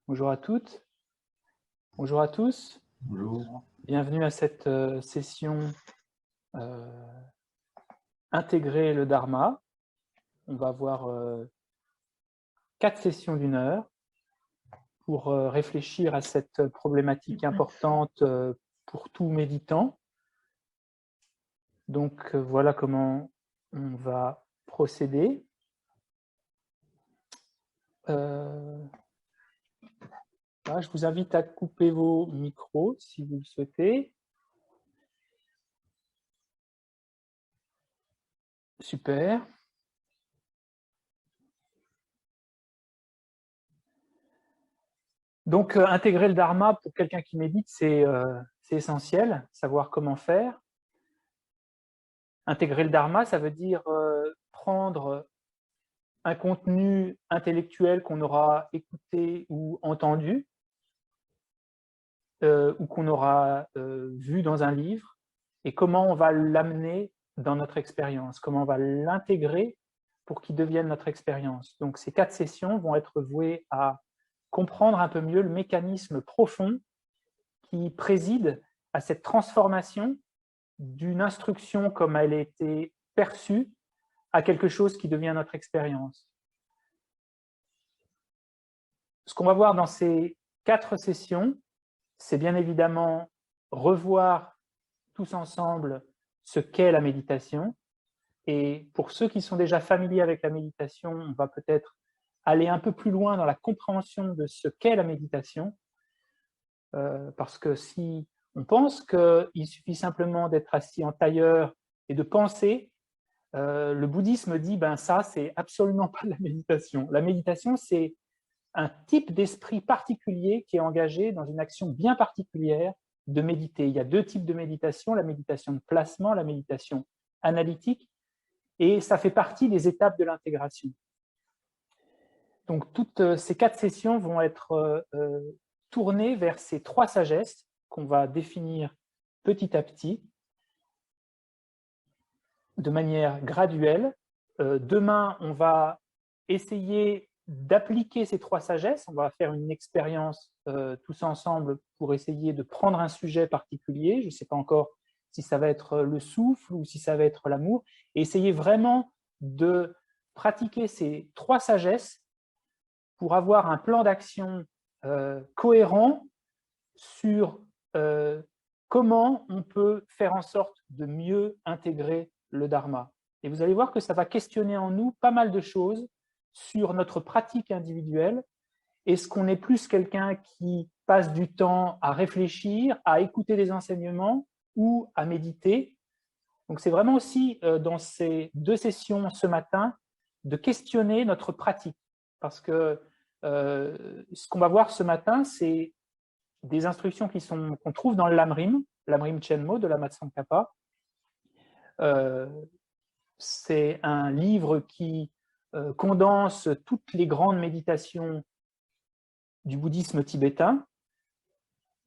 Bonjour à toutes, bonjour à tous. Bonjour. Bienvenue à cette session Intégrer le Dharma. On va avoir 4 sessions d'1 heure pour réfléchir à cette problématique importante pour tout méditant. Donc voilà comment on va procéder. Voilà, je vous invite à couper vos micros si vous le souhaitez. Super. Donc, intégrer le Dharma pour quelqu'un qui médite, c'est essentiel, savoir comment faire. Intégrer le Dharma, ça veut dire prendre un contenu intellectuel qu'on aura écouté ou entendu, ou qu'on aura vu dans un livre, et comment on va l'amener dans notre expérience, comment on va l'intégrer pour qu'il devienne notre expérience. Donc, ces 4 sessions vont être vouées à comprendre un peu mieux le mécanisme profond qui préside à cette transformation d'une instruction comme elle a été perçue à quelque chose qui devient notre expérience. Ce qu'on va voir dans ces 4 sessions, c'est bien évidemment revoir tous ensemble ce qu'est la méditation. Et pour ceux qui sont déjà familiers avec la méditation, on va peut-être aller un peu plus loin dans la compréhension de ce qu'est la méditation. Parce que si on pense qu'il suffit simplement d'être assis en tailleur et de penser, le bouddhisme dit ben ça, c'est absolument pas de la méditation. La méditation, c'est un type d'esprit particulier qui est engagé dans une action bien particulière de méditer. Il y a 2 types de méditation, la méditation de placement, la méditation analytique, et ça fait partie des étapes de l'intégration. Donc, toutes ces 4 sessions vont être tournées vers ces 3 sagesses qu'on va définir petit à petit, de manière graduelle. Demain, on va essayer d'appliquer ces 3 sagesses. On va faire une expérience tous ensemble pour essayer de prendre un sujet particulier. Je ne sais pas encore si ça va être le souffle ou si ça va être l'amour. Et essayer vraiment de pratiquer ces 3 sagesses pour avoir un plan d'action cohérent sur comment on peut faire en sorte de mieux intégrer le Dharma. Et vous allez voir que ça va questionner en nous pas mal de choses sur notre pratique individuelle. Est-ce qu'on est plus quelqu'un qui passe du temps à réfléchir, à écouter des enseignements ou à méditer? Donc c'est vraiment aussi dans ces 2 sessions ce matin de questionner notre pratique. Parce que ce qu'on va voir ce matin, c'est des instructions qu'on trouve dans le Lamrim Chenmo de Lama Tsongkhapa. C'est un livre qui condense toutes les grandes méditations du bouddhisme tibétain,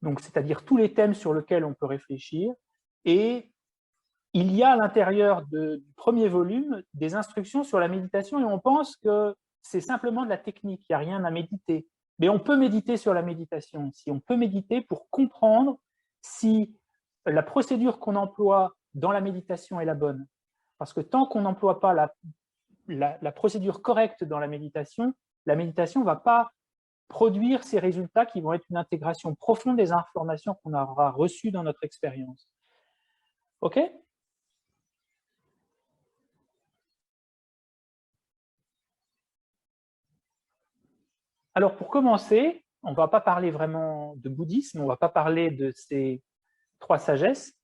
donc c'est-à-dire tous les thèmes sur lesquels on peut réfléchir. Et il y a à l'intérieur du premier volume des instructions sur la méditation, et on pense que c'est simplement de la technique, il n'y a rien à méditer. Mais on peut méditer sur la méditation aussi. On peut méditer pour comprendre si la procédure qu'on emploie dans la méditation est la bonne. Parce que tant qu'on n'emploie pas la procédure correcte dans la méditation ne va pas produire ces résultats qui vont être une intégration profonde des informations qu'on aura reçues dans notre expérience. OK ? Alors, pour commencer, on ne va pas parler vraiment de bouddhisme, on ne va pas parler de ces 3 sagesses.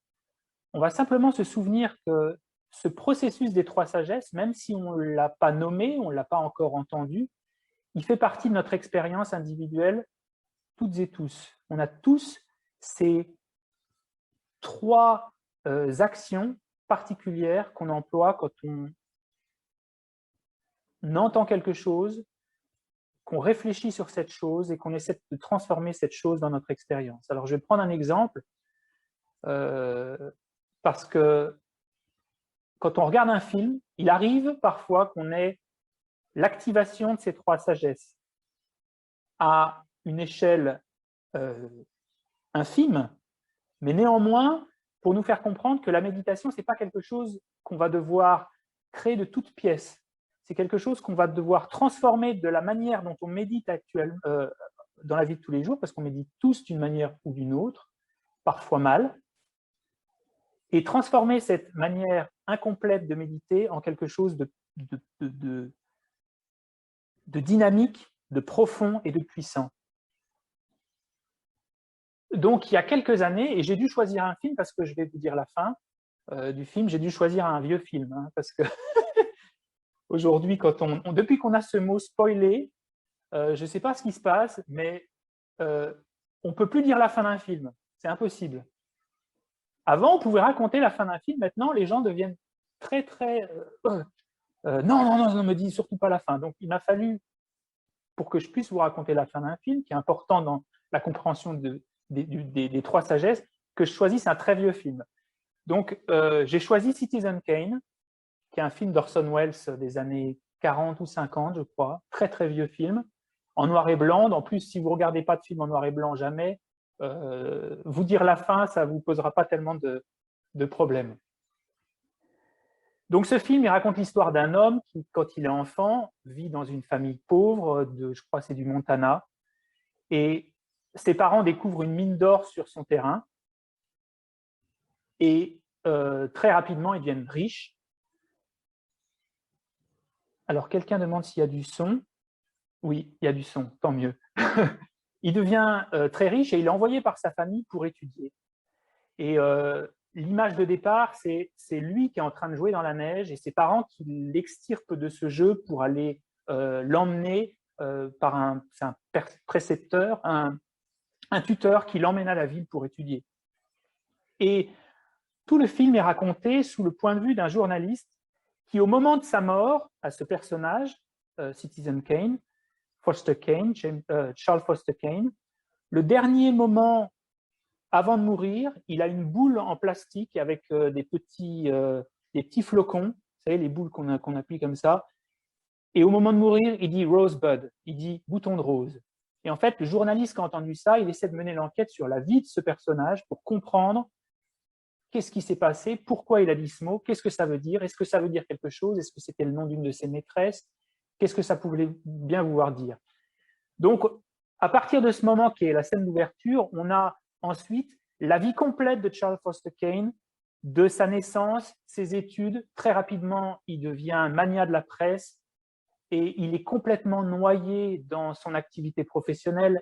On va simplement se souvenir que ce processus des 3 sagesses, même si on ne l'a pas nommé, on ne l'a pas encore entendu, il fait partie de notre expérience individuelle, toutes et tous. On a tous ces 3 actions particulières qu'on emploie quand on entend quelque chose, qu'on réfléchit sur cette chose et qu'on essaie de transformer cette chose dans notre expérience. Alors, je vais prendre un exemple, parce que quand on regarde un film, il arrive parfois qu'on ait l'activation de ces 3 sagesses à une échelle infime, mais néanmoins, pour nous faire comprendre que la méditation, ce n'est pas quelque chose qu'on va devoir créer de toutes pièces. C'est quelque chose qu'on va devoir transformer de la manière dont on médite actuellement dans la vie de tous les jours, parce qu'on médite tous d'une manière ou d'une autre, parfois mal, et transformer cette manière incomplète de méditer en quelque chose de dynamique, de profond et de puissant. Donc, il y a quelques années, et j'ai dû choisir un film parce que je vais vous dire la fin du film, j'ai dû choisir un vieux film, hein, parce que aujourd'hui, depuis qu'on a ce mot spoilé, je ne sais pas ce qui se passe, mais on ne peut plus dire la fin d'un film, c'est impossible. Avant, on pouvait raconter la fin d'un film, maintenant, les gens deviennent très, très... non, me dis surtout pas la fin. Donc, il m'a fallu, pour que je puisse vous raconter la fin d'un film, qui est important dans la compréhension des trois sagesses, que je choisisse un très vieux film. Donc, j'ai choisi Citizen Kane, qui est un film d'Orson Welles des années 40 ou 50, je crois, très très vieux film, en noir et blanc. En plus, si vous ne regardez pas de film en noir et blanc jamais, vous dire la fin, ça ne vous posera pas tellement de problèmes. Donc ce film, il raconte l'histoire d'un homme qui, quand il est enfant, vit dans une famille pauvre, je crois que c'est du Montana, et ses parents découvrent une mine d'or sur son terrain, et très rapidement, ils deviennent riches. Alors, quelqu'un demande s'il y a du son. Oui, il y a du son, tant mieux. Il devient très riche et il est envoyé par sa famille pour étudier. Et l'image de départ, c'est lui qui est en train de jouer dans la neige et ses parents qui l'extirpent de ce jeu pour aller l'emmener par un précepteur, un tuteur qui l'emmène à la ville pour étudier. Et tout le film est raconté sous le point de vue d'un journaliste qui, au moment de sa mort, à ce personnage, Citizen Kane, Charles Foster Kane, le dernier moment avant de mourir, il a une boule en plastique avec des petits flocons, vous savez, les boules qu'on appuie comme ça, et au moment de mourir, il dit « rosebud », il dit « bouton de rose ». Et en fait, le journaliste qui a entendu ça, il essaie de mener l'enquête sur la vie de ce personnage pour comprendre qu'est-ce qui s'est passé, pourquoi il a dit ce mot, qu'est-ce que ça veut dire, est-ce que ça veut dire quelque chose, est-ce que c'était le nom d'une de ses maîtresses, qu'est-ce que ça pouvait bien vouloir dire. Donc, à partir de ce moment qui est la scène d'ouverture, on a ensuite la vie complète de Charles Foster Kane, de sa naissance, ses études. Très rapidement, il devient un magnat de la presse et il est complètement noyé dans son activité professionnelle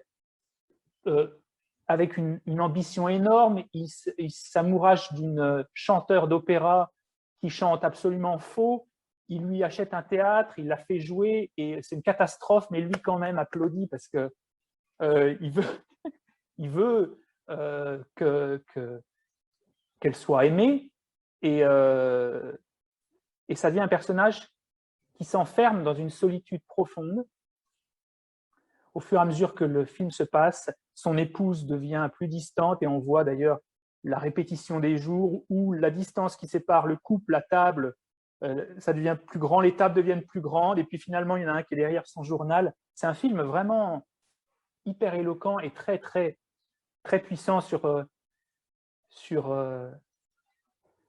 avec une ambition énorme. Il s'amourache d'une chanteure d'opéra qui chante absolument faux. Il lui achète un théâtre, il la fait jouer et c'est une catastrophe, mais lui quand même applaudit parce que il veut qu'elle soit aimée et ça devient un personnage qui s'enferme dans une solitude profonde. Au fur et à mesure que le film se passe, son épouse devient plus distante et on voit d'ailleurs la répétition des jours où la distance qui sépare le couple, la table, ça devient plus grand, les tables deviennent plus grandes et puis finalement il y en a un qui est derrière son journal. C'est un film vraiment hyper éloquent et très très très puissant sur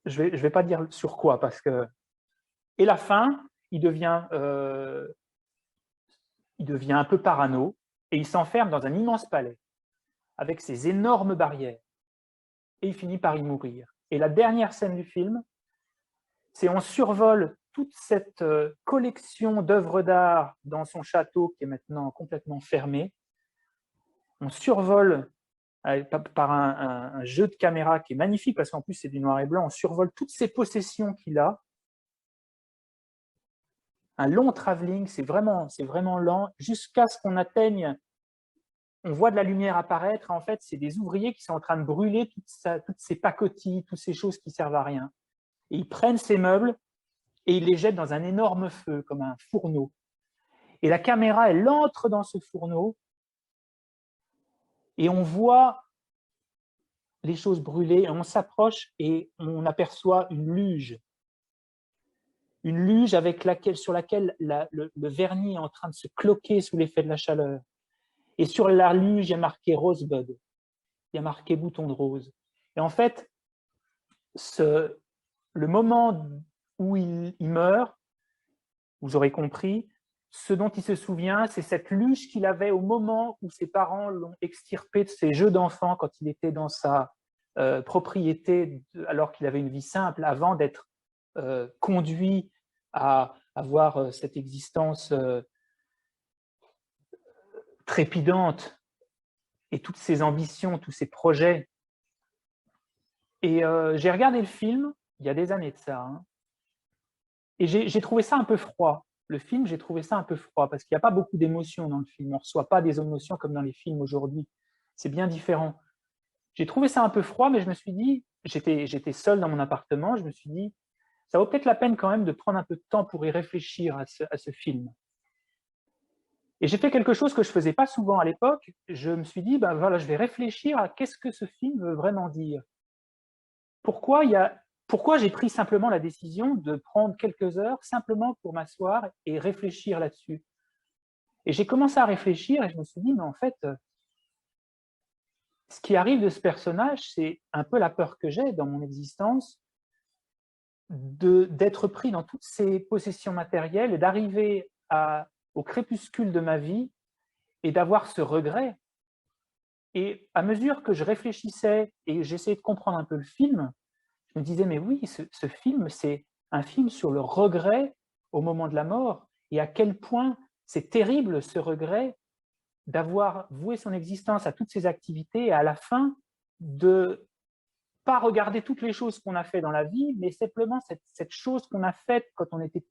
je vais pas dire sur quoi parce que et la fin il devient un peu parano et il s'enferme dans un immense palais avec ses énormes barrières et il finit par y mourir. Et la dernière scène du film, c'est on survole toute cette collection d'œuvres d'art dans son château qui est maintenant complètement fermé. On survole par un jeu de caméra qui est magnifique parce qu'en plus c'est du noir et blanc, on survole toutes ces possessions qu'il a. Un long travelling, c'est vraiment lent, jusqu'à ce qu'on atteigne, on voit de la lumière apparaître, en fait c'est des ouvriers qui sont en train de brûler toutes ces pacotilles, toutes ces choses qui servent à rien. Et ils prennent ces meubles et ils les jettent dans un énorme feu, comme un fourneau. Et la caméra, elle entre dans ce fourneau et on voit les choses brûler, et on s'approche et on aperçoit une luge avec sur laquelle le vernis est en train de se cloquer sous l'effet de la chaleur. Et sur la luge, il y a marqué Rosebud, il y a marqué bouton de rose. Et en fait, le moment où il meurt, vous aurez compris, ce dont il se souvient, c'est cette luge qu'il avait au moment où ses parents l'ont extirpé de ses jeux d'enfant quand il était dans sa propriété, alors qu'il avait une vie simple, avant d'être conduit à avoir cette existence trépidante et toutes ses ambitions, tous ses projets. Et j'ai regardé le film, il y a des années de ça, hein, et j'ai trouvé ça un peu froid. Le film, j'ai trouvé ça un peu froid, parce qu'il n'y a pas beaucoup d'émotions dans le film. On ne reçoit pas des émotions comme dans les films aujourd'hui. C'est bien différent. J'ai trouvé ça un peu froid, mais je me suis dit, j'étais seul dans mon appartement, je me suis dit, ça vaut peut-être la peine quand même de prendre un peu de temps pour y réfléchir à ce film. Et j'ai fait quelque chose que je ne faisais pas souvent à l'époque. Je me suis dit, ben voilà, je vais réfléchir à qu'est-ce que ce film veut vraiment dire. Pourquoi j'ai pris simplement la décision de prendre quelques heures simplement pour m'asseoir et réfléchir là-dessus. Et j'ai commencé à réfléchir et je me suis dit, mais en fait, ce qui arrive de ce personnage, c'est un peu la peur que j'ai dans mon existence d'être pris dans toutes ces possessions matérielles et d'arriver au crépuscule de ma vie et d'avoir ce regret. Et à mesure que je réfléchissais et j'essayais de comprendre un peu le film, je me disais, mais oui, ce film, c'est un film sur le regret au moment de la mort et à quel point c'est terrible ce regret d'avoir voué son existence à toutes ces activités et à la fin de pas regarder toutes les choses qu'on a fait dans la vie, mais simplement cette chose qu'on a faite quand on était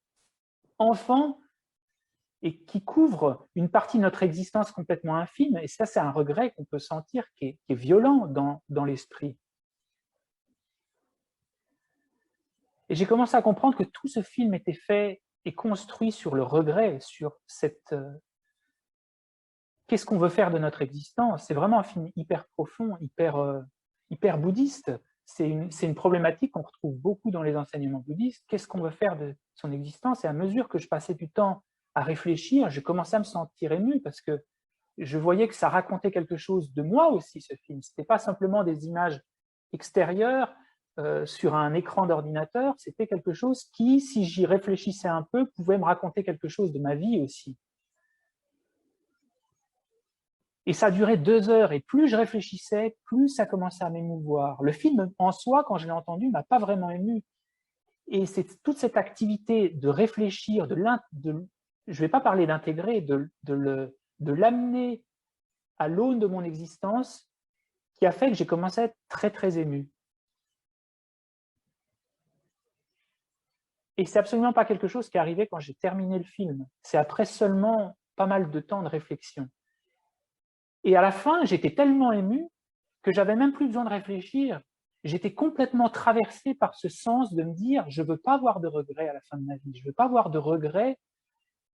enfant et qui couvre une partie de notre existence complètement infime. Et ça, c'est un regret qu'on peut sentir qui est violent dans l'esprit. Et j'ai commencé à comprendre que tout ce film était fait et construit sur le regret, sur cette... qu'est-ce qu'on veut faire de notre existence? C'est vraiment un film hyper profond, hyper bouddhiste. C'est une problématique qu'on retrouve beaucoup dans les enseignements bouddhistes. Qu'est-ce qu'on veut faire de son existence? Et à mesure que je passais du temps à réfléchir, je commençais à me sentir ému parce que je voyais que ça racontait quelque chose de moi aussi, ce film. Ce n'était pas simplement des images extérieures sur un écran d'ordinateur, c'était quelque chose qui, si j'y réfléchissais un peu, pouvait me raconter quelque chose de ma vie aussi. Et ça a duré 2 heures, et plus je réfléchissais, plus ça commençait à m'émouvoir. Le film en soi, quand je l'ai entendu, ne m'a pas vraiment ému. Et c'est toute cette activité de réfléchir, je ne vais pas parler d'intégrer, de l'amener à l'aune de mon existence, qui a fait que j'ai commencé à être très, très ému. Et c'est absolument pas quelque chose qui est arrivé quand j'ai terminé le film. C'est après seulement pas mal de temps de réflexion. Et à la fin, j'étais tellement ému que j'avais même plus besoin de réfléchir. J'étais complètement traversé par ce sens de me dire, je ne veux pas avoir de regrets à la fin de ma vie. Je ne veux pas avoir de regrets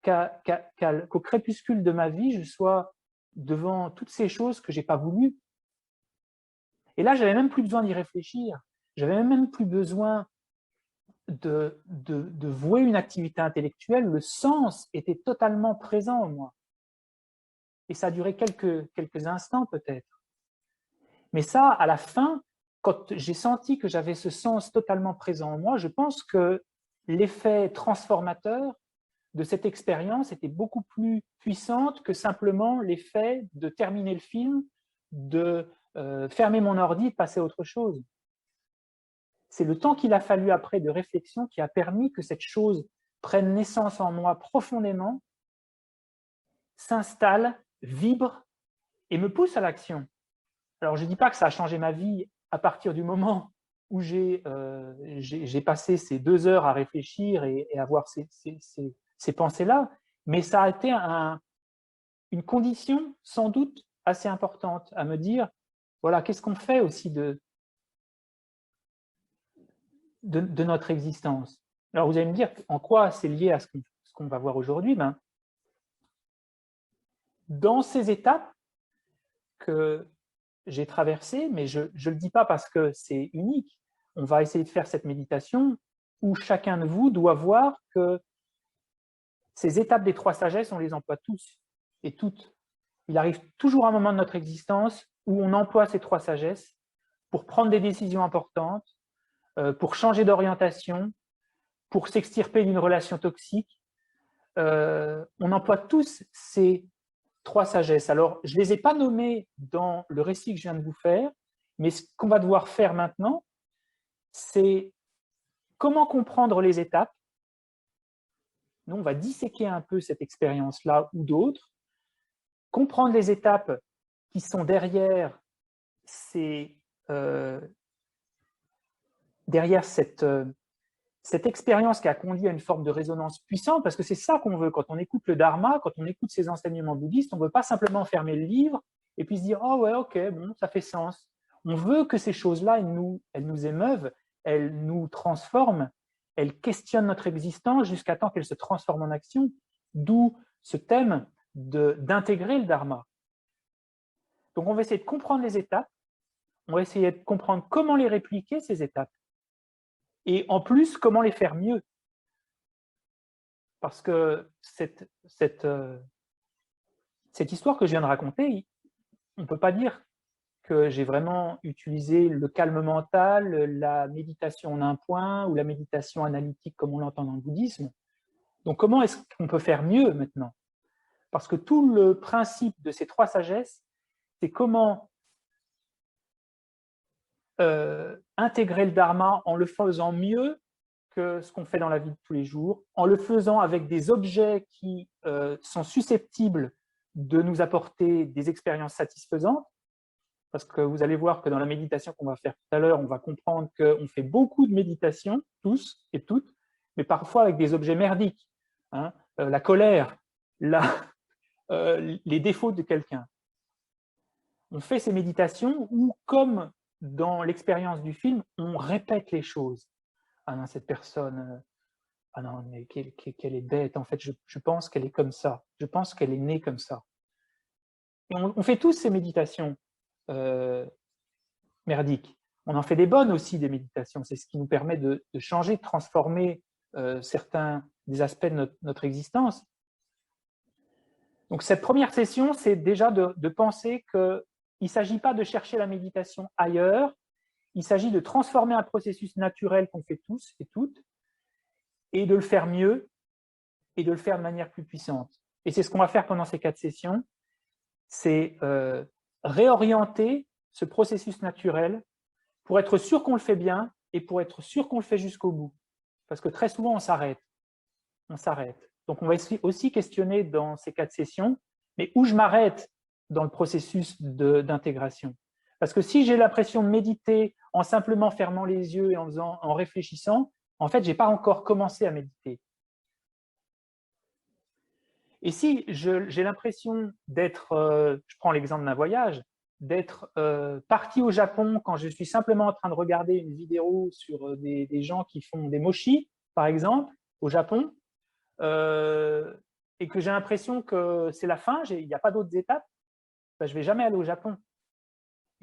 qu'au crépuscule de ma vie, je sois devant toutes ces choses que je n'ai pas voulu. Et là, j'avais même plus besoin d'y réfléchir. J'avais même plus besoin de vouer une activité intellectuelle. Le sens était totalement présent en moi. Et ça a duré quelques instants peut-être. Mais ça, à la fin, quand j'ai senti que j'avais ce sens totalement présent en moi, je pense que l'effet transformateur de cette expérience était beaucoup plus puissant que simplement l'effet de terminer le film, de fermer mon ordi et de passer à autre chose. C'est le temps qu'il a fallu après de réflexion qui a permis que cette chose prenne naissance en moi profondément, s'installe, vibre et me pousse à l'action. Alors, je ne dis pas que ça a changé ma vie à partir du moment où j'ai passé ces 2 heures à réfléchir et avoir ces pensées-là, mais ça a été une condition sans doute assez importante à me dire, voilà, qu'est-ce qu'on fait aussi de notre existence? Alors, vous allez me dire, en quoi c'est lié à ce qu'on va voir aujourd'hui? Ben, dans ces étapes que j'ai traversées, mais je ne le dis pas parce que c'est unique, on va essayer de faire cette méditation où chacun de vous doit voir que ces étapes des 3 sagesses, on les emploie tous et toutes. il arrive toujours un moment de notre existence où on emploie ces trois sagesses pour prendre des décisions importantes, pour changer d'orientation, pour s'extirper d'une relation toxique. On emploie tous ces trois sagesses. Alors, je ne les ai pas nommées dans le récit que je viens de vous faire, mais ce qu'on va devoir faire maintenant, c'est comment comprendre les étapes. Nous, on va disséquer un peu cette expérience-là ou d'autres, comprendre les étapes qui sont derrière cette expérience qui a conduit à une forme de résonance puissante, parce que c'est ça qu'on veut quand on écoute le Dharma, quand on écoute ces enseignements bouddhistes, on ne veut pas simplement fermer le livre et puis se dire « Oh ouais, ok, bon, ça fait sens ». On veut que ces choses-là, elles nous émeuvent, elles nous transforment, elles questionnent notre existence jusqu'à temps qu'elles se transforment en action, d'où ce thème d'intégrer le Dharma. Donc on va essayer de comprendre les étapes, on va essayer de comprendre comment les répliquer, ces étapes, et en plus, comment les faire mieux. Parce que cette histoire que je viens de raconter, on ne peut pas dire que j'ai vraiment utilisé le calme mental, la méditation en un point ou la méditation analytique comme on l'entend dans le bouddhisme. Donc comment est-ce qu'on peut faire mieux maintenant? Parce que tout le principe de ces trois sagesses, c'est comment intégrer le Dharma en le faisant mieux que ce qu'on fait dans la vie de tous les jours, en le faisant avec des objets qui sont susceptibles de nous apporter des expériences satisfaisantes, parce que vous allez voir que dans la méditation qu'on va faire tout à l'heure, on va comprendre qu'on fait beaucoup de méditation, tous et toutes, mais parfois avec des objets merdiques, hein, la colère, les défauts de quelqu'un. On fait ces méditations où, comme dans l'expérience du film, on répète les choses. Ah non, cette personne, ah non, mais qu'elle est bête, en fait, je pense qu'elle est comme ça, je pense qu'elle est née comme ça. Et on fait tous ces méditations merdiques. On en fait des bonnes aussi, des méditations, c'est ce qui nous permet de changer, de transformer certains des aspects de notre existence. Donc cette première session, c'est déjà de penser qu'il ne s'agit pas de chercher la méditation ailleurs, il s'agit de transformer un processus naturel qu'on fait tous et toutes, et de le faire mieux, et de le faire de manière plus puissante. Et c'est ce qu'on va faire pendant ces 4 sessions, c'est réorienter ce processus naturel pour être sûr qu'on le fait bien et pour être sûr qu'on le fait jusqu'au bout. Parce que très souvent, on s'arrête. Donc, on va aussi questionner dans ces 4 sessions, mais où je m'arrête dans le processus d'intégration. Parce que si j'ai l'impression de méditer en simplement fermant les yeux et en réfléchissant, en fait, je n'ai pas encore commencé à méditer. Et si j'ai l'impression d'être, je prends l'exemple d'un voyage, d'être parti au Japon quand je suis simplement en train de regarder une vidéo sur des gens qui font des mochis, par exemple, au Japon, et que j'ai l'impression que c'est la fin, il n'y a pas d'autres étapes, ben, je ne vais jamais aller au Japon.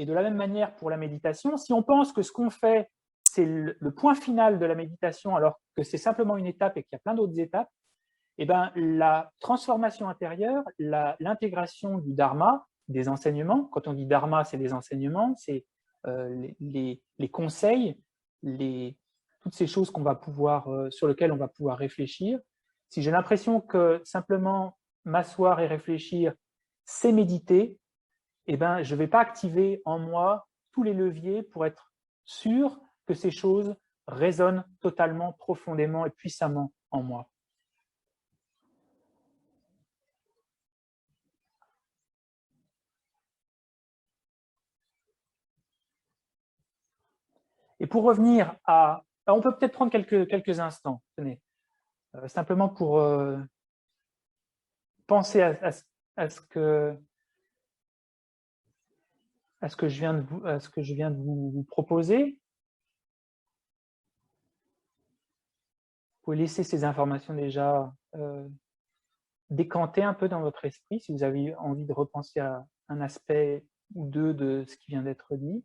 Et de la même manière pour la méditation, si on pense que ce qu'on fait, c'est le point final de la méditation, alors que c'est simplement une étape et qu'il y a plein d'autres étapes, eh ben, la transformation intérieure, l'intégration du dharma, des enseignements, quand on dit dharma, c'est les enseignements, c'est les conseils, toutes ces choses qu'on va pouvoir, sur lesquelles on va pouvoir réfléchir. Si j'ai l'impression que simplement m'asseoir et réfléchir, c'est méditer, eh ben, je ne vais pas activer en moi tous les leviers pour être sûr que ces choses résonnent totalement, profondément et puissamment en moi. Et pour revenir à... On peut peut-être prendre quelques instants, tenez, simplement pour penser à ce que je viens de vous proposer. Vous pouvez laisser ces informations déjà décanter un peu dans votre esprit si vous avez envie de repenser à un aspect ou deux de ce qui vient d'être dit.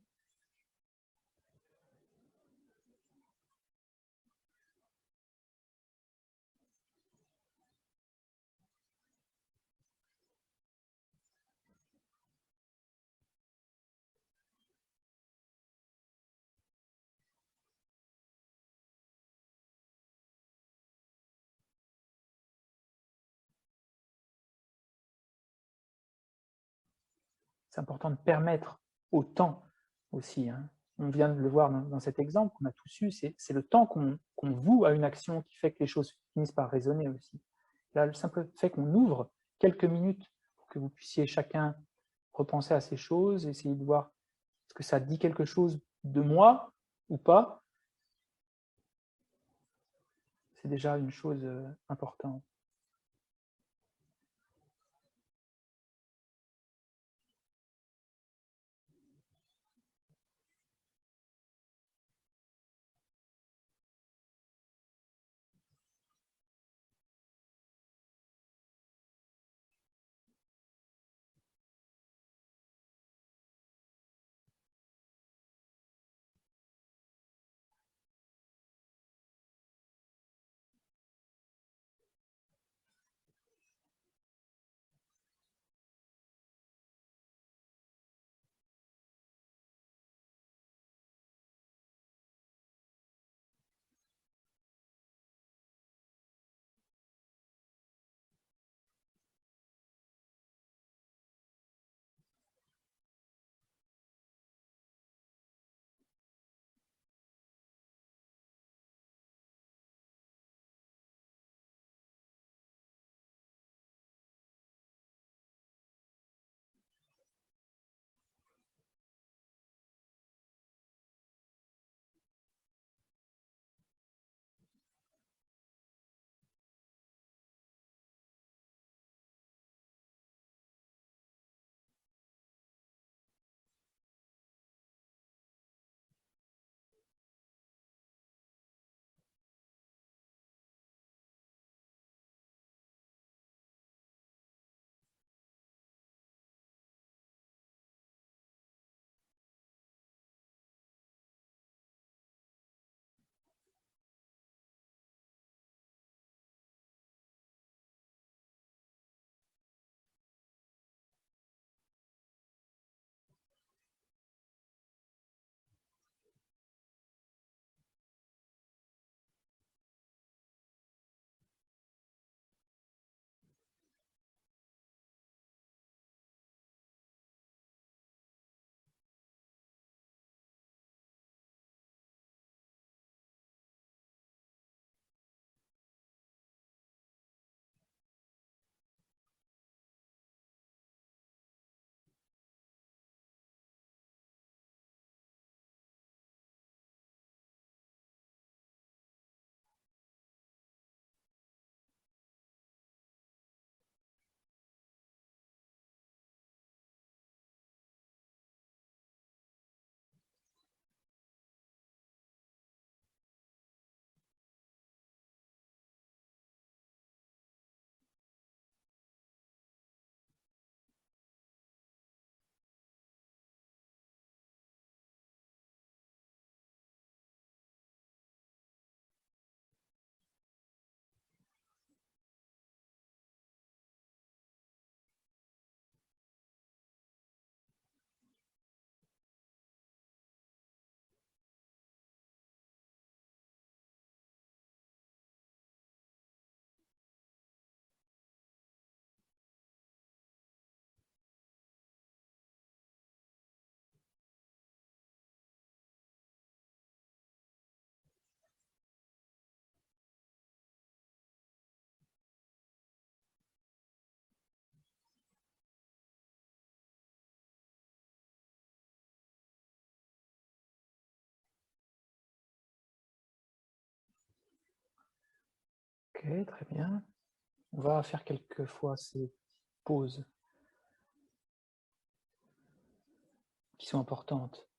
c'est important de permettre au temps aussi. Hein. On vient de le voir dans cet exemple qu'on a tous eu, c'est le temps qu'on voue à une action qui fait que les choses finissent par résonner aussi. Là, le simple fait qu'on ouvre quelques minutes pour que vous puissiez chacun repenser à ces choses, essayer de voir est-ce que ça dit quelque chose de moi ou pas, c'est déjà une chose importante. Ok, très bien. On va faire quelques fois ces pauses qui sont importantes.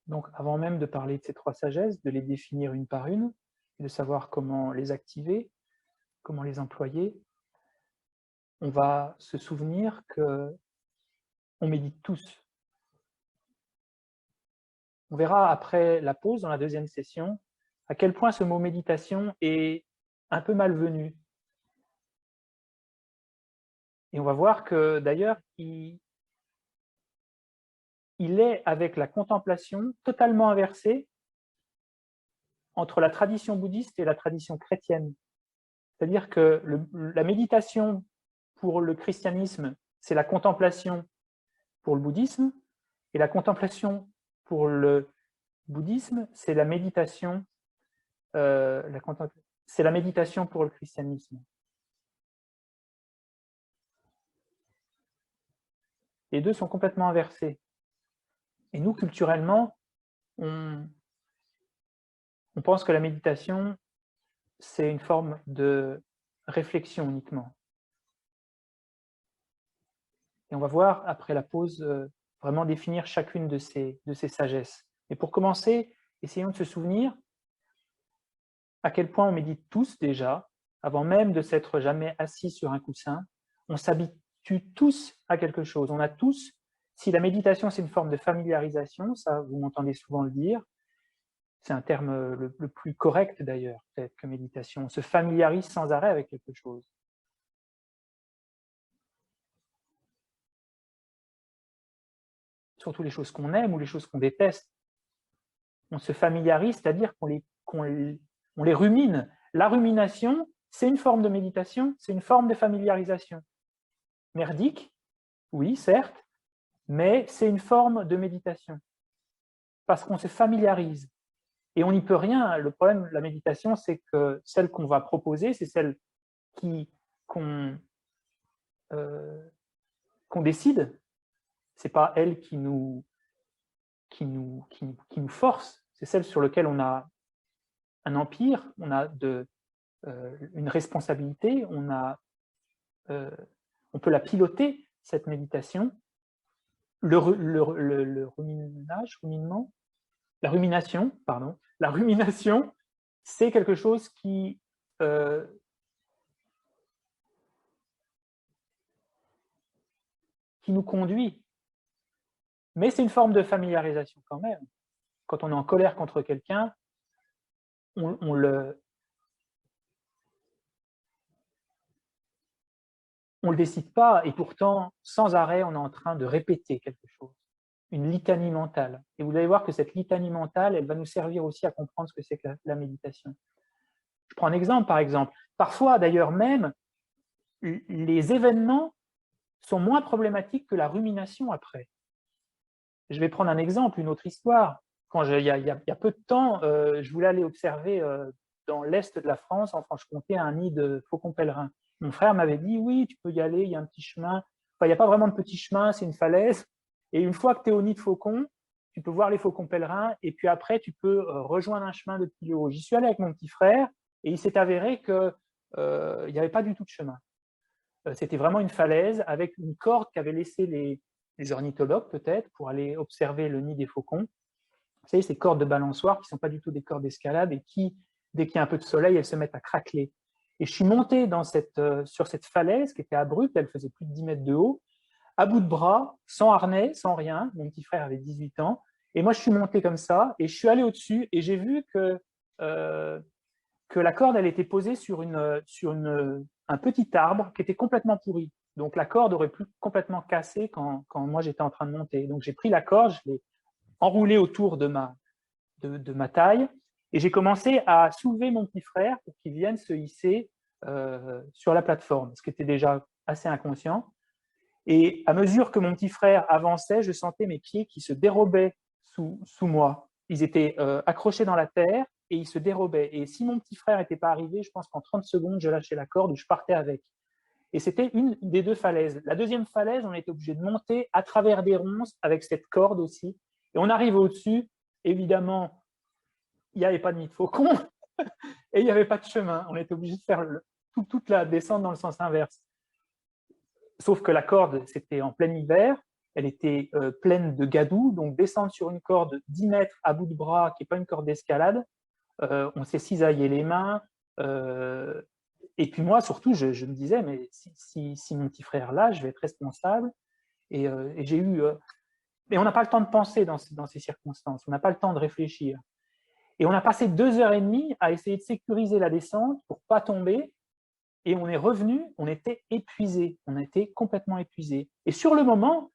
Donc, avant même de parler de ces trois sagesses, de les définir une par une, et de savoir comment les activer, comment les employer, on va se souvenir qu'on médite tous. On verra après la pause, dans la deuxième session, à quel point ce mot méditation est un peu malvenu. Et on va voir que d'ailleurs, il est avec la contemplation totalement inversé entre la tradition bouddhiste et la tradition chrétienne. C'est-à-dire que la méditation pour le christianisme, c'est la contemplation pour le bouddhisme, et la contemplation pour le bouddhisme, c'est la méditation, c'est la méditation pour le christianisme. Les deux sont complètement inversés. Et nous, culturellement, on pense que la méditation, c'est une forme de réflexion uniquement. Et on va voir, après la pause, vraiment définir chacune de ces sagesses. Et pour commencer, essayons de se souvenir à quel point on médite tous déjà, avant même de s'être jamais assis sur un coussin. On s'habitue tous à quelque chose. On a tous, si la méditation c'est une forme de familiarisation, ça vous m'entendez souvent le dire, c'est un terme le plus correct d'ailleurs, peut-être que méditation. On se familiarise sans arrêt avec quelque chose. Surtout les choses qu'on aime ou les choses qu'on déteste. On se familiarise, c'est-à-dire qu'on les rumine. La rumination, c'est une forme de méditation, c'est une forme de familiarisation. Merdique, oui, certes, mais c'est une forme de méditation. Parce qu'on se familiarise. Et on n'y peut rien. Le problème de la méditation, c'est que celle qu'on va proposer, c'est celle qu'on décide. Ce n'est pas elle qui nous force, c'est celle sur laquelle on a un empire, on a une responsabilité, on peut la piloter, cette méditation. La rumination, c'est quelque chose qui nous conduit. Mais c'est une forme de familiarisation quand même. Quand on est en colère contre quelqu'un, on le décide pas, et pourtant, sans arrêt, on est en train de répéter quelque chose. Une litanie mentale. Et vous allez voir que cette litanie mentale, elle va nous servir aussi à comprendre ce que c'est que la méditation. Je prends un exemple, par exemple. Parfois, d'ailleurs même, les événements sont moins problématiques que la rumination après. Je vais prendre un exemple, une autre histoire. Il y a peu de temps, je voulais aller observer dans l'est de la France, en Franche-Comté, un nid de faucons pèlerins. Mon frère m'avait dit, oui, tu peux y aller, il y a un petit chemin. Enfin, il n'y a pas vraiment de petit chemin, c'est une falaise. Et une fois que tu es au nid de faucons, tu peux voir les faucons pèlerins, et puis après, tu peux rejoindre un chemin de plus haut. J'y suis allé avec mon petit frère, et il s'est avéré qu'il n'y avait pas du tout de chemin. C'était vraiment une falaise avec une corde qu'avaient laissé les ornithologues, peut-être, pour aller observer le nid des faucons. Vous savez, ces cordes de balançoire qui ne sont pas du tout des cordes d'escalade et qui, dès qu'il y a un peu de soleil, elles se mettent à craqueler. Et je suis monté sur cette falaise qui était abrupte, elle faisait plus de 10 mètres de haut, à bout de bras, sans harnais, sans rien. Mon petit frère avait 18 ans. Et moi, je suis monté comme ça et je suis allé au-dessus et j'ai vu que la corde, elle était posée sur un petit arbre qui était complètement pourri. Donc, la corde aurait pu complètement casser quand moi, j'étais en train de monter. Donc, j'ai pris la corde, je l'ai enroulée autour de ma taille et j'ai commencé à soulever mon petit frère pour qu'il vienne se hisser sur la plateforme, ce qui était déjà assez inconscient. Et à mesure que mon petit frère avançait, je sentais mes pieds qui se dérobaient sous moi. Ils étaient accrochés dans la terre et ils se dérobaient. Et si mon petit frère n'était pas arrivé, je pense qu'en 30 secondes, je lâchais la corde ou je partais avec. Et c'était une des deux falaises. La deuxième falaise, on était obligé de monter à travers des ronces avec cette corde aussi. Et on arrive au-dessus. Évidemment, il n'y avait pas de nid de faucon et il n'y avait pas de chemin. On était obligé de faire toute la descente dans le sens inverse. Sauf que la corde, c'était en plein hiver, elle était pleine de gadou, donc descendre sur une corde 10 mètres à bout de bras, qui n'est pas une corde d'escalade, on s'est cisaillé les mains, et puis moi, surtout, je me disais, mais si mon petit frère là, je vais être responsable, et j'ai eu... mais on n'a pas le temps de penser dans ces circonstances, on n'a pas le temps de réfléchir. Et on a passé 2h30 à essayer de sécuriser la descente pour ne pas tomber, et on est revenu, on était épuisé, on était complètement épuisé. Et sur le moment,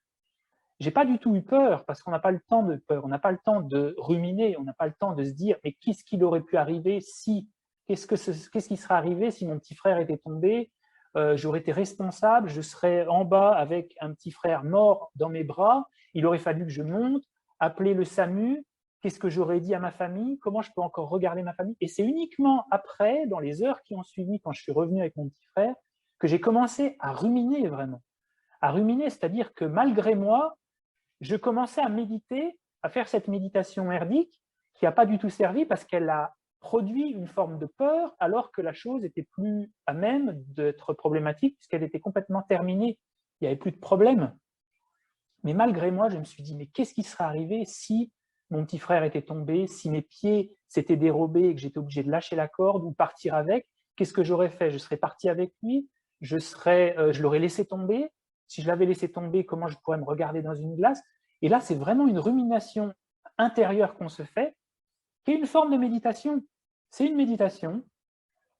j'ai pas du tout eu peur, parce qu'on n'a pas le temps de peur, on n'a pas le temps de ruminer, on n'a pas le temps de se dire, mais qu'est-ce qu'il aurait pu arriver si, qu'est-ce qui serait arrivé si mon petit frère était tombé, j'aurais été responsable, je serais en bas avec un petit frère mort dans mes bras, il aurait fallu que je monte, appeler le SAMU, qu'est-ce que j'aurais dit à ma famille, comment je peux encore regarder ma famille. Et c'est uniquement après, dans les heures qui ont suivi, quand je suis revenu avec mon petit frère, que j'ai commencé à ruminer vraiment. À ruminer, c'est-à-dire que malgré moi, je commençais à méditer, à faire cette méditation merdique qui n'a pas du tout servi parce qu'elle a produit une forme de peur alors que la chose était plus à même d'être problématique puisqu'elle était complètement terminée. Il n'y avait plus de problème. Mais malgré moi, je me suis dit, mais qu'est-ce qui serait arrivé si mon petit frère était tombé, si mes pieds s'étaient dérobés et que j'étais obligé de lâcher la corde ou partir avec? Qu'est-ce que j'aurais fait? Je serais parti avec lui? Je l'aurais laissé tomber? Si je l'avais laissé tomber, comment je pourrais me regarder dans une glace? Et là, c'est vraiment une rumination intérieure qu'on se fait, qui est une forme de méditation. C'est une méditation.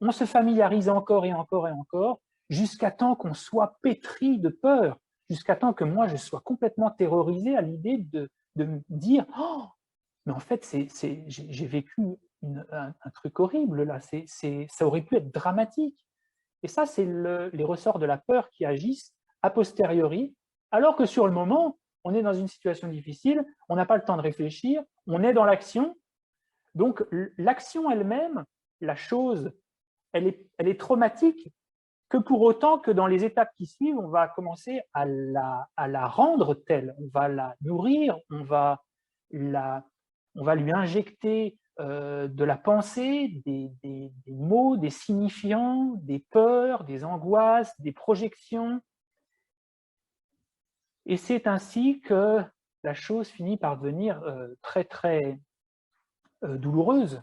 On se familiarise encore et encore et encore, jusqu'à temps qu'on soit pétri de peur, jusqu'à temps que moi, je sois complètement terrorisé à l'idée de me dire « Oh, mais en fait, j'ai vécu un truc horrible, là. Ça aurait pu être dramatique. » Et ça, c'est les ressorts de la peur qui agissent a posteriori, alors que sur le moment, on est dans une situation difficile, on n'a pas le temps de réfléchir, on est dans l'action. Donc, l'action elle-même, la chose, elle est traumatique que pour autant que dans les étapes qui suivent, on va commencer à la rendre telle, on va la nourrir, on va lui injecter de la pensée, des mots, des signifiants, des peurs, des angoisses, des projections. Et c'est ainsi que la chose finit par devenir très, très douloureuse.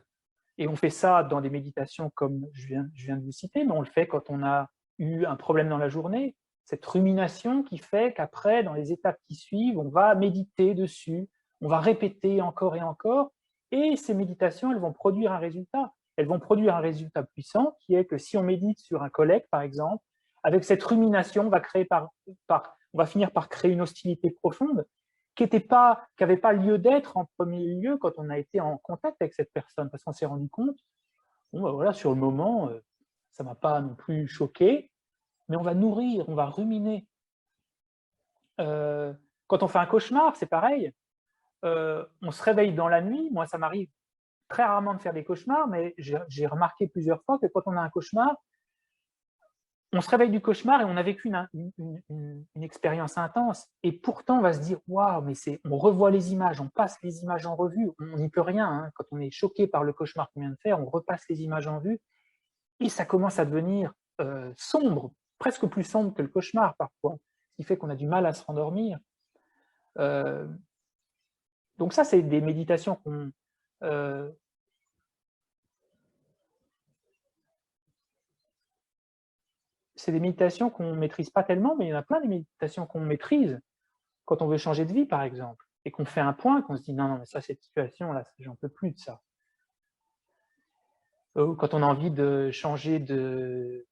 Et on fait ça dans des méditations comme je viens de vous citer, mais on le fait quand on a eu un problème dans la journée, cette rumination qui fait qu'après, dans les étapes qui suivent, on va méditer dessus, on va répéter encore et encore, et ces méditations, elles vont produire un résultat. Elles vont produire un résultat puissant qui est que si on médite sur un collègue, par exemple, avec cette rumination, on va finir par créer une hostilité profonde qui n'avait pas lieu d'être en premier lieu quand on a été en contact avec cette personne, parce qu'on s'est rendu compte, bon, ben voilà, sur le moment, ça ne m'a pas non plus choqué, mais on va nourrir, on va ruminer. Quand on fait un cauchemar, c'est pareil. On se réveille dans la nuit, moi ça m'arrive très rarement de faire des cauchemars, mais j'ai remarqué plusieurs fois que quand on a un cauchemar, on se réveille du cauchemar et on a vécu une expérience intense. Et pourtant, on va se dire, waouh, mais on revoit les images, on passe les images en revue, on n'y peut rien. Hein. Quand on est choqué par le cauchemar qu'on vient de faire, on repasse les images en vue et ça commence à devenir sombre, presque plus sombre que le cauchemar parfois, ce qui fait qu'on a du mal à se rendormir. Donc ça, c'est des méditations qu'on... c'est des méditations qu'on ne maîtrise pas tellement, mais il y en a plein des méditations qu'on maîtrise quand on veut changer de vie, par exemple, et qu'on fait un point, qu'on se dit « non, non, mais ça, cette situation-là, j'en peux plus de ça ». Ou quand on a envie de changer de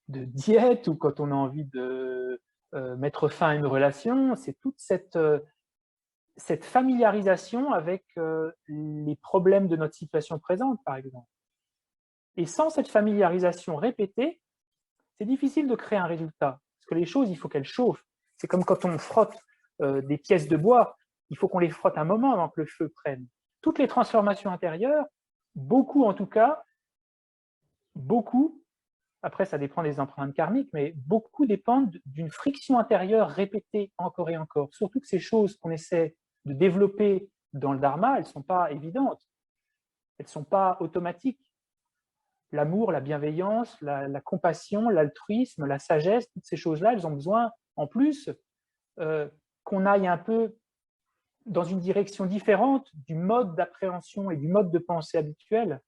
diète, ou quand on a envie de mettre fin à une relation, c'est toute cette familiarisation avec les problèmes de notre situation présente, par exemple. Et sans cette familiarisation répétée, c'est difficile de créer un résultat. Parce que les choses, il faut qu'elles chauffent. C'est comme quand on frotte des pièces de bois, il faut qu'on les frotte un moment avant que le feu prenne. Toutes les transformations intérieures, beaucoup en tout cas, beaucoup, après ça dépend des empreintes karmiques, mais beaucoup dépendent d'une friction intérieure répétée encore et encore. Surtout que ces choses qu'on essaie de développer dans le dharma, elles ne sont pas évidentes, elles ne sont pas automatiques. L'amour, la bienveillance, la compassion, l'altruisme, la sagesse, toutes ces choses-là, elles ont besoin, en plus, qu'on aille un peu dans une direction différente du mode d'appréhension et du mode de pensée habituel.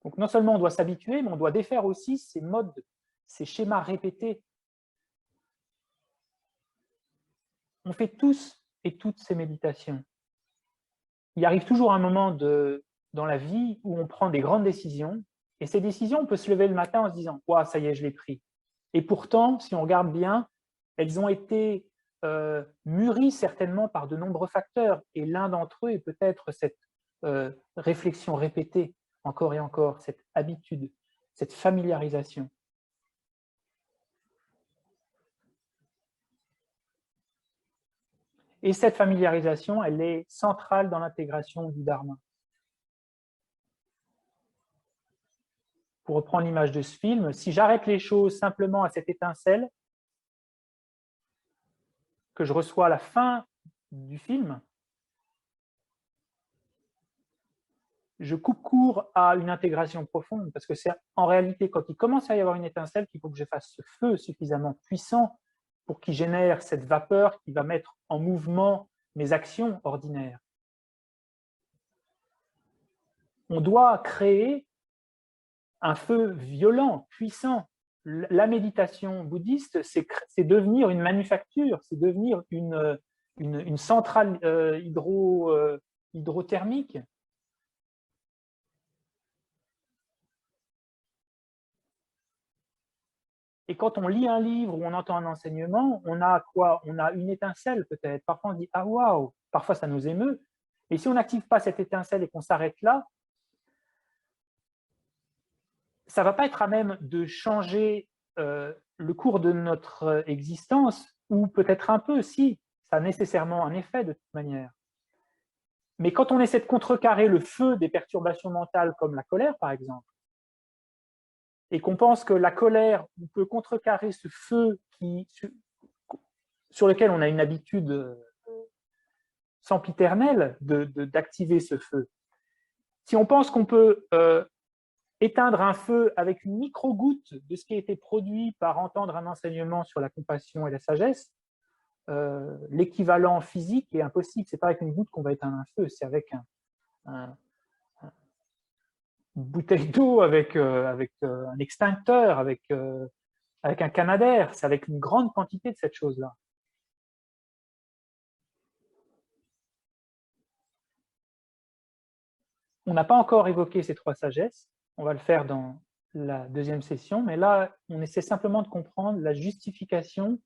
Donc non seulement on doit s'habituer, mais on doit défaire aussi ces modes, ces schémas répétés. On fait tous et toutes ces méditations. Il arrive toujours un moment dans la vie où on prend des grandes décisions, et ces décisions, on peut se lever le matin en se disant « Waouh, ça y est, je l'ai pris ». Et pourtant, si on regarde bien, elles ont été mûries certainement par de nombreux facteurs, et l'un d'entre eux est peut-être cette réflexion répétée, encore et encore, cette habitude, cette familiarisation. Et cette familiarisation, elle est centrale dans l'intégration du Dharma. Pour reprendre l'image de ce film, si j'arrête les choses simplement à cette étincelle que je reçois à la fin du film, je coupe court à une intégration profonde, parce que c'est en réalité quand il commence à y avoir une étincelle qu'il faut que je fasse ce feu suffisamment puissant pour qu'il génère cette vapeur qui va mettre en mouvement mes actions ordinaires. On doit créer un feu violent, puissant. La méditation bouddhiste, c'est devenir une manufacture, c'est devenir une centrale hydrothermique. Et quand on lit un livre ou on entend un enseignement, on a quoi? On a une étincelle peut-être. Parfois on dit « Ah waouh !» Parfois ça nous émeut. Et si on n'active pas cette étincelle et qu'on s'arrête là, ça ne va pas être à même de changer le cours de notre existence, ou peut-être un peu, si, ça a nécessairement un effet de toute manière. Mais quand on essaie de contrecarrer le feu des perturbations mentales comme la colère, par exemple, et qu'on pense que la colère, on peut contrecarrer ce feu sur lequel on a une habitude sempiternelle d'activer ce feu. Si on pense qu'on peut éteindre un feu avec une micro-goutte de ce qui a été produit par entendre un enseignement sur la compassion et la sagesse, l'équivalent physique est impossible. Ce n'est pas avec une goutte qu'on va éteindre un feu, c'est avec une bouteille d'eau, avec un extincteur, avec un canadair. C'est avec une grande quantité de cette chose-là. On n'a pas encore évoqué ces trois sagesses. On va le faire dans la deuxième session, mais là, on essaie simplement de comprendre la justification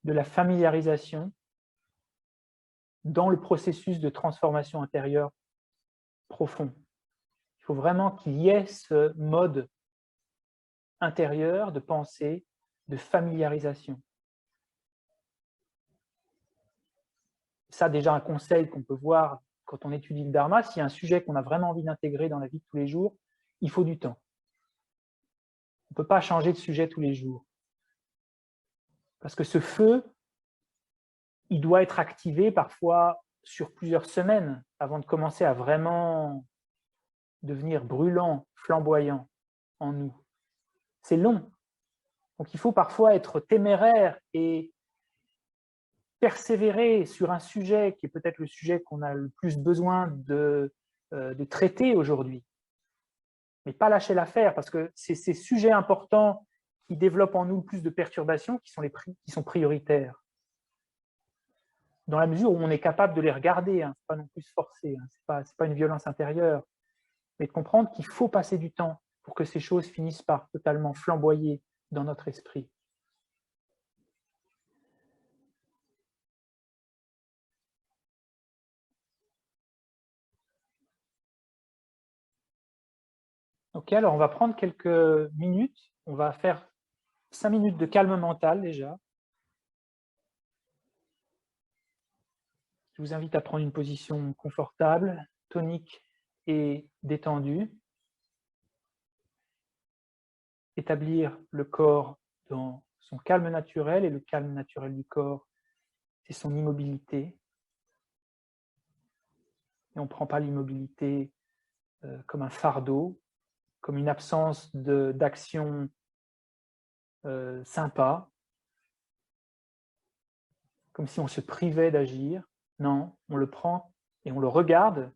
de la familiarisation dans le processus de transformation intérieure profond. Il faut vraiment qu'il y ait ce mode intérieur de pensée, de familiarisation. Ça, déjà, un conseil qu'on peut voir quand on étudie le Dharma, s'il y a un sujet qu'on a vraiment envie d'intégrer dans la vie de tous les jours, il faut du temps. On ne peut pas changer de sujet tous les jours. Parce que ce feu, il doit être activé parfois sur plusieurs semaines avant de commencer à vraiment devenir brûlant, flamboyant en nous. C'est long. Donc il faut parfois être téméraire et persévérer sur un sujet qui est peut-être le sujet qu'on a le plus besoin de traiter aujourd'hui. Mais pas lâcher l'affaire, parce que c'est ces sujets importants qui développent en nous le plus de perturbations qui sont prioritaires. Dans la mesure où on est capable de les regarder, hein, ce n'est pas non plus se forcer, hein, ce n'est pas une violence intérieure, mais de comprendre qu'il faut passer du temps pour que ces choses finissent par totalement flamboyer dans notre esprit. Ok, alors on va prendre quelques minutes, on va faire 5 minutes de calme mental déjà. Je vous invite à prendre une position confortable, tonique et détendue. Établir le corps dans son calme naturel, et le calme naturel du corps, c'est son immobilité. Et on ne prend pas l'immobilité comme un fardeau, comme une absence d'action sympa, comme si on se privait d'agir. Non, on le prend et on le regarde,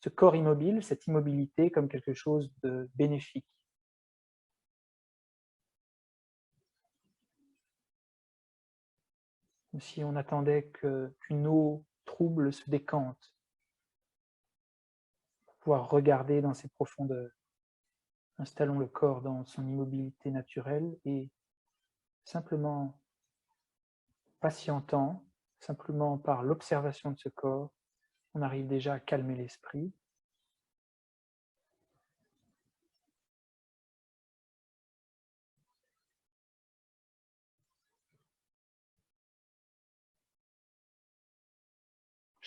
ce corps immobile, cette immobilité, comme quelque chose de bénéfique. Comme si on attendait qu'une eau trouble se décante pour pouvoir regarder dans ses profondeurs. Installons le corps dans son immobilité naturelle et simplement patientant, simplement par l'observation de ce corps, on arrive déjà à calmer l'esprit.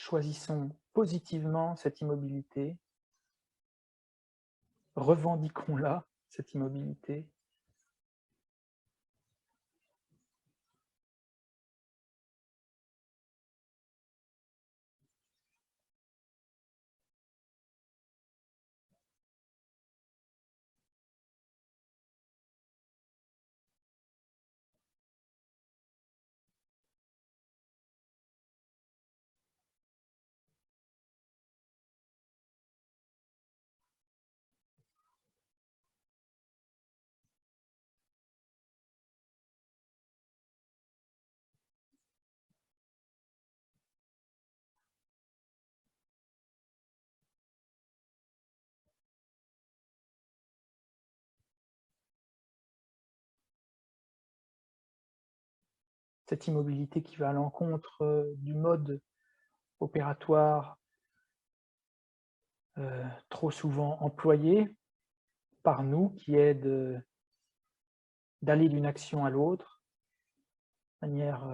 Choisissons positivement cette immobilité, revendiquons-la, cette immobilité. Cette immobilité qui va à l'encontre du mode opératoire trop souvent employé par nous, qui est d'aller d'une action à l'autre de manière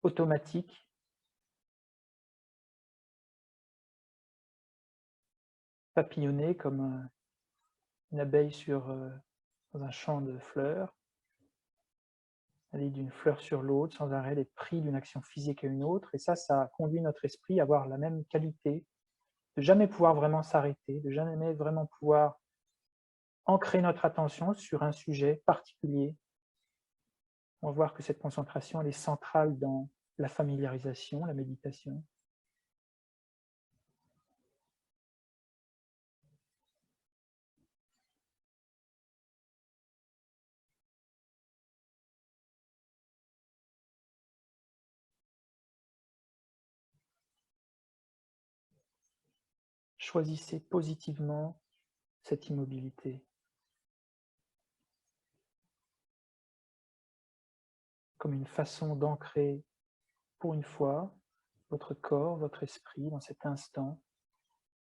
automatique, papillonner comme une abeille dans un champ de fleurs, aller d'une fleur sur l'autre sans arrêt, être pris d'une action physique à une autre. Et ça conduit notre esprit à avoir la même qualité, de jamais pouvoir vraiment s'arrêter, de jamais vraiment pouvoir ancrer notre attention sur un sujet particulier. On va voir que cette concentration, elle est centrale dans la familiarisation, la méditation. Choisissez positivement cette immobilité comme une façon d'ancrer, pour une fois, votre corps, votre esprit dans cet instant,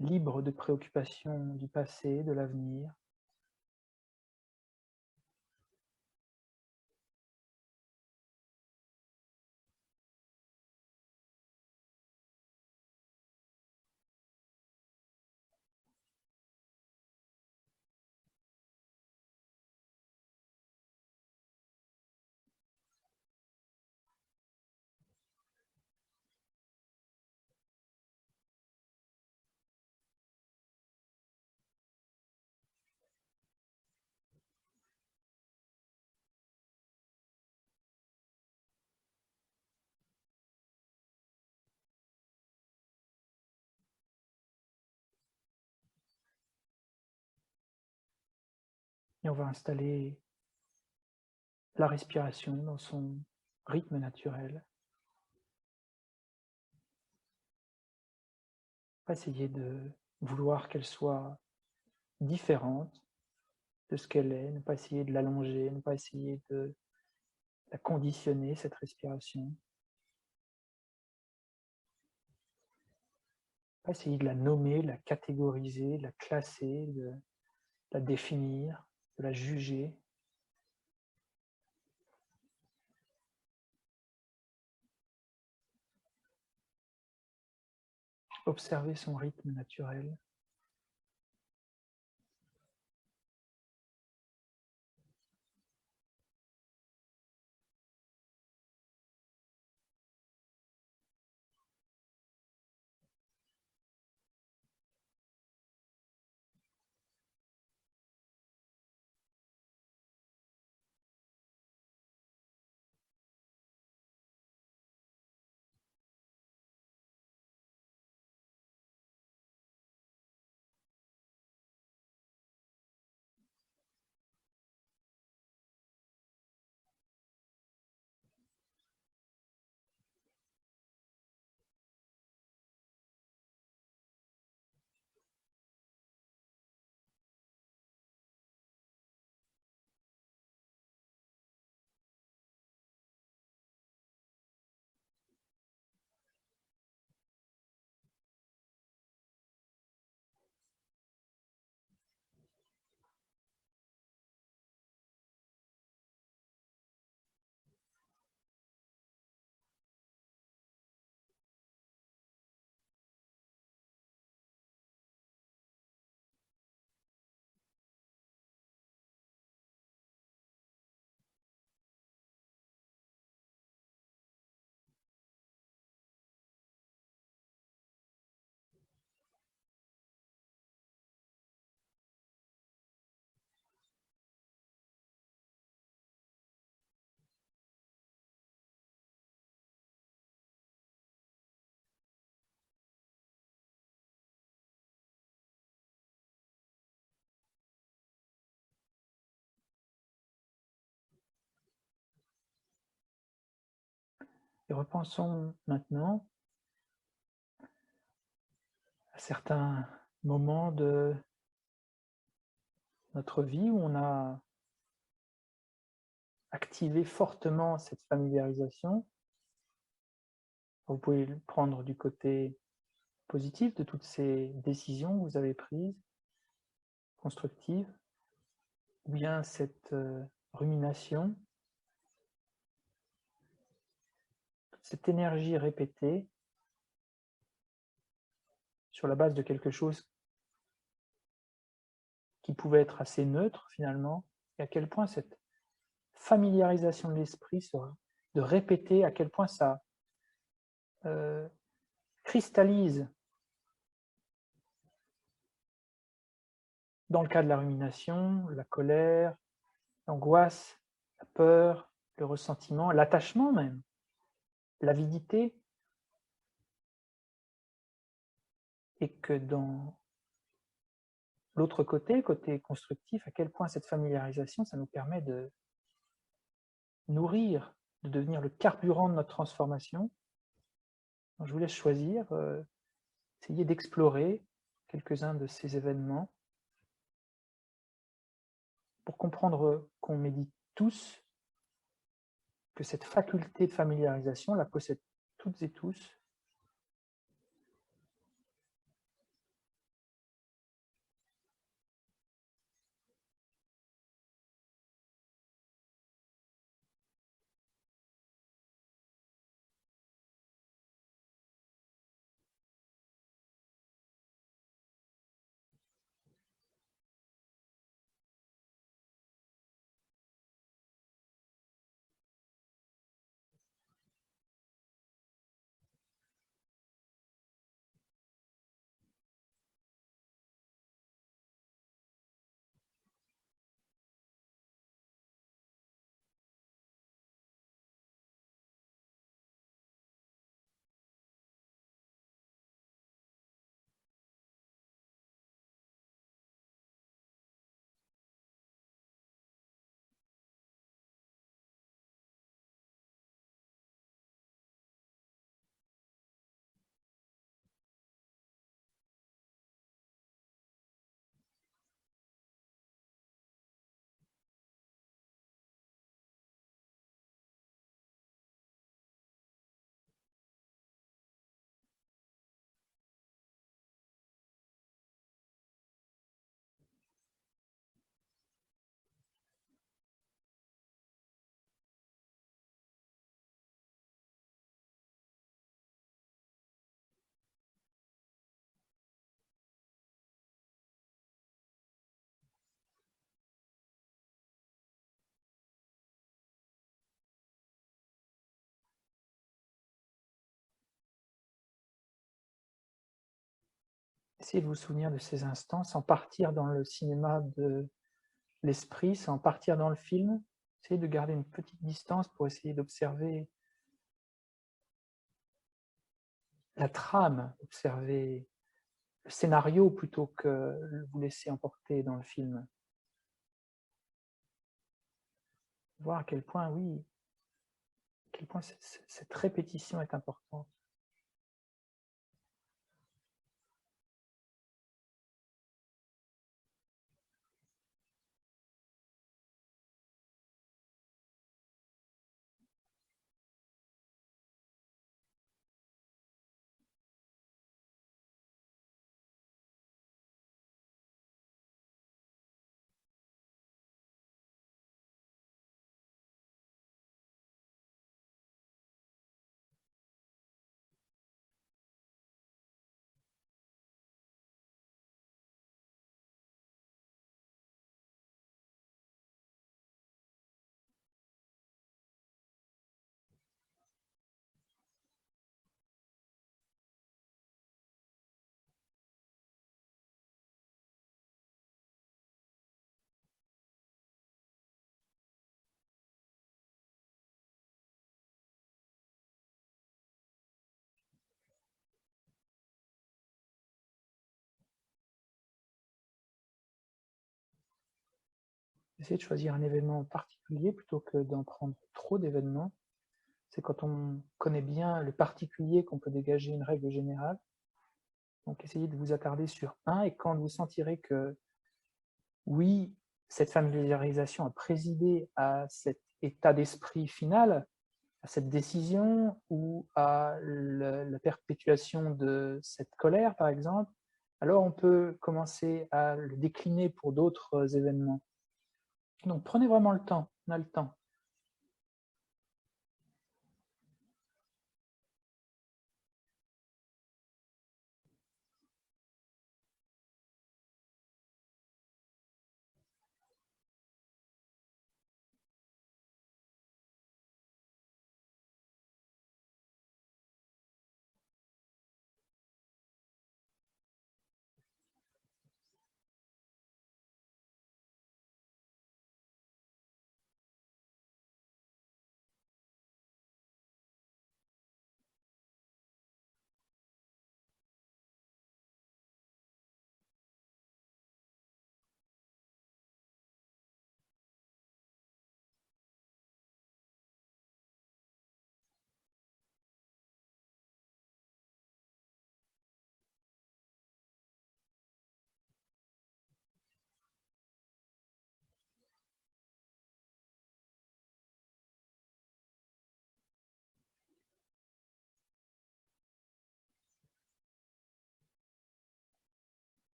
libre de préoccupations du passé, de l'avenir. Et on va installer la respiration dans son rythme naturel. Pas essayer de vouloir qu'elle soit différente de ce qu'elle est, ne pas essayer de l'allonger, ne pas essayer de la conditionner, cette respiration. Pas essayer de la nommer, de la catégoriser, de la classer, de la définir, de la juger. Observer son rythme naturel. Et repensons maintenant à certains moments de notre vie où on a activé fortement cette familiarisation. Vous pouvez le prendre du côté positif de toutes ces décisions que vous avez prises, constructives, ou bien cette rumination, toute cette énergie répétée sur la base de quelque chose qui pouvait être assez neutre finalement, et à quel point cette familiarisation de l'esprit, de répéter, à quel point ça cristallise dans le cas de la rumination, la colère, l'angoisse, la peur, le ressentiment, l'attachement même, l'avidité, et que dans l'autre côté, côté constructif, à quel point cette familiarisation, ça nous permet de nourrir, de devenir le carburant de notre transformation. Donc, je vous laisse choisir, essayer d'explorer quelques-uns de ces événements pour comprendre qu'on médite tous, que cette faculté de familiarisation la possèdent toutes et tous. Essayez de vous souvenir de ces instants sans partir dans le cinéma de l'esprit, sans partir dans le film. Essayez de garder une petite distance pour essayer d'observer la trame, observer le scénario plutôt que vous laisser emporter dans le film. Voir à quel point, oui, à quel point cette répétition est importante. Essayez de choisir un événement particulier plutôt que d'en prendre trop d'événements. c'est quand on connaît bien le particulier qu'on peut dégager une règle générale. Donc, essayez de vous attarder sur un, et quand vous sentirez que, oui, cette familiarisation a présidé à cet état d'esprit final, à cette décision ou à la perpétuation de cette colère, par exemple, alors on peut commencer à le décliner pour d'autres événements. Donc, prenez vraiment le temps, on a le temps.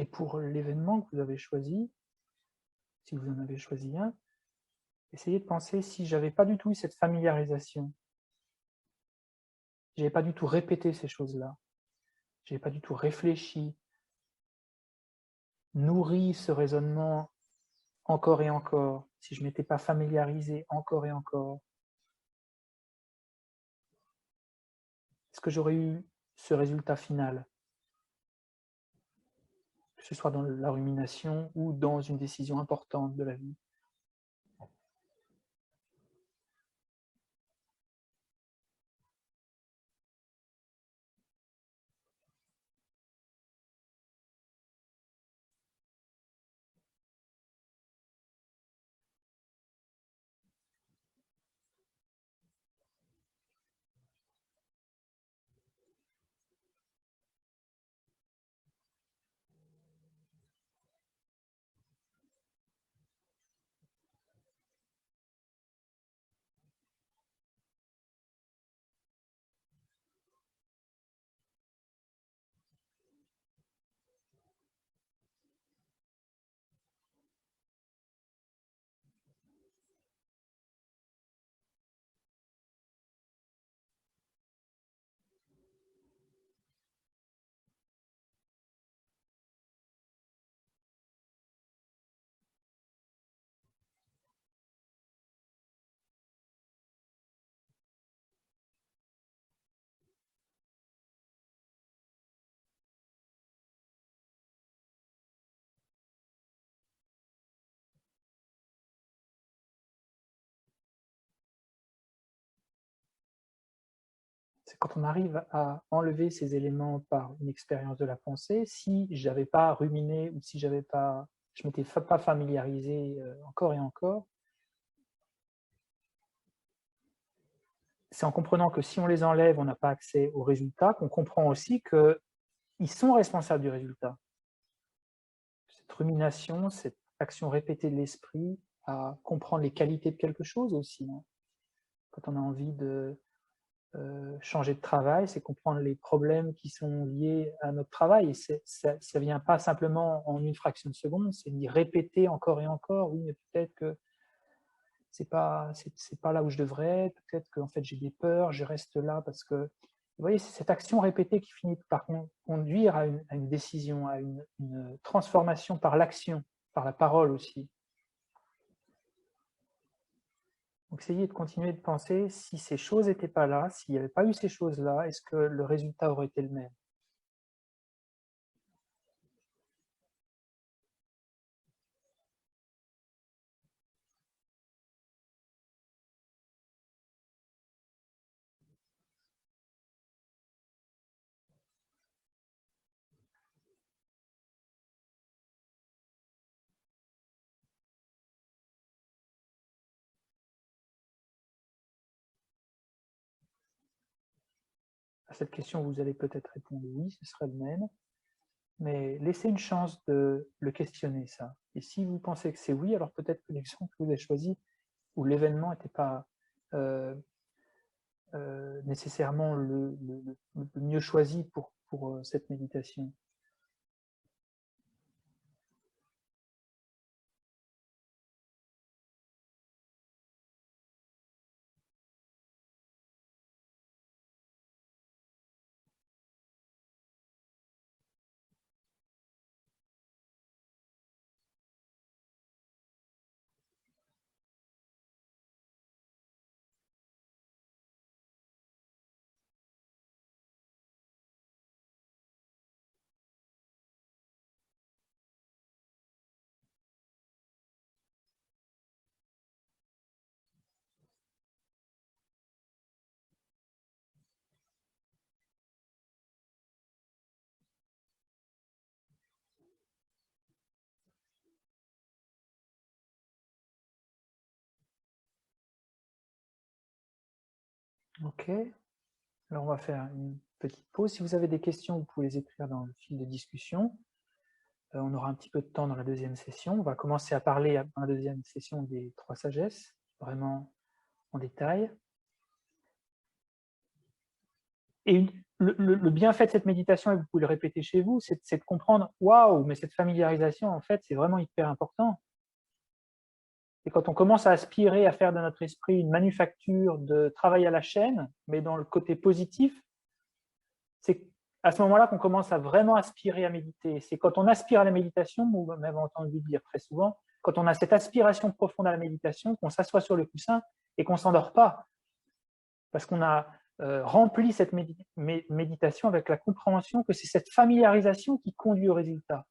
Et pour l'événement que vous avez choisi, si vous en avez choisi un, essayez de penser si j'avais pas du tout eu cette familiarisation, j'avais pas du tout répété ces choses-là, j'avais pas du tout réfléchi, nourri ce raisonnement encore et encore, si je m'étais pas familiarisé encore et encore, est-ce que j'aurais eu ce résultat final, que ce soit dans la rumination ou dans une décision importante de la vie? C'est quand on arrive à enlever ces éléments par une expérience de la pensée, si je n'avais pas ruminé ou si je ne m'étais pas familiarisé encore et encore, c'est en comprenant que si on les enlève, on n'a pas accès aux résultats, qu'on comprend aussi qu'ils sont responsables du résultat. Cette rumination, cette action répétée de l'esprit à comprendre les qualités de quelque chose aussi. Quand on a envie de changer de travail, c'est comprendre les problèmes qui sont liés à notre travail. Et ça ne vient pas simplement en une fraction de seconde, c'est d'y répéter encore et encore. Oui, mais peut-être que c'est pas là où je devrais être, peut-être que en fait, j'ai des peurs, je reste là parce que... Vous voyez, c'est cette action répétée qui finit par conduire à une décision, à une transformation par l'action, par la parole aussi. Donc, essayez de continuer de penser, si ces choses n'étaient pas là, s'il n'y avait pas eu ces choses-là, est-ce que le résultat aurait été le même? À cette question, vous allez peut-être répondre oui, ce serait le même, mais laissez une chance de le questionner, ça. Et si vous pensez que c'est oui, alors peut-être que l'exemple que vous avez choisi, ou l'événement n'était pas nécessairement le mieux choisi pour cette méditation. Ok, alors on va faire une petite pause. Si vous avez des questions, vous pouvez les écrire dans le fil de discussion. On aura un petit peu de temps dans la deuxième session. On va commencer à parler dans la deuxième session des 3 sagesses, vraiment en détail. Et le bienfait de cette méditation, et vous pouvez le répéter chez vous, c'est de comprendre, waouh, mais cette familiarisation, en fait, c'est vraiment hyper important. Et quand on commence à aspirer à faire de notre esprit une manufacture de travail à la chaîne, mais dans le côté positif, c'est à ce moment-là qu'on commence à vraiment aspirer à méditer. C'est quand on aspire à la méditation, vous m'avez entendu dire très souvent, quand on a cette aspiration profonde à la méditation, qu'on s'assoit sur le coussin et qu'on ne s'endort pas. Parce qu'on a rempli cette méditation avec la compréhension que c'est cette familiarisation qui conduit au résultat.